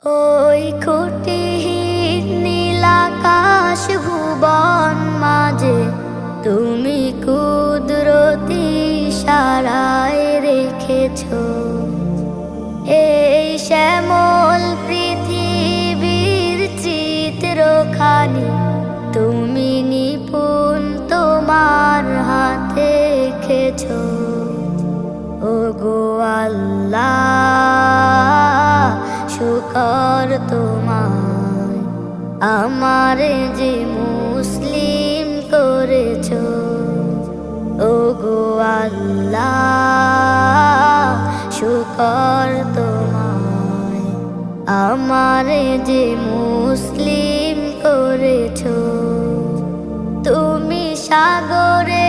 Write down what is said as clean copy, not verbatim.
ওই খুঁটিহীন নীলাকাশ ভুবন মাঝে তুমি কুদরতি ইশারায় রেখেছ এই শ্যামল পৃথিবীর চিত্রখানি তুমি নিপুণ তোমার হাতে এঁকেছ। ওগো আল্লাহ, শুকর তোমার আমারে যে মুসলিম করেছ। ওগো আল্লাহ, শুকর তোমার আমারে যে মুসলিম করেছ। তুমি সাগরে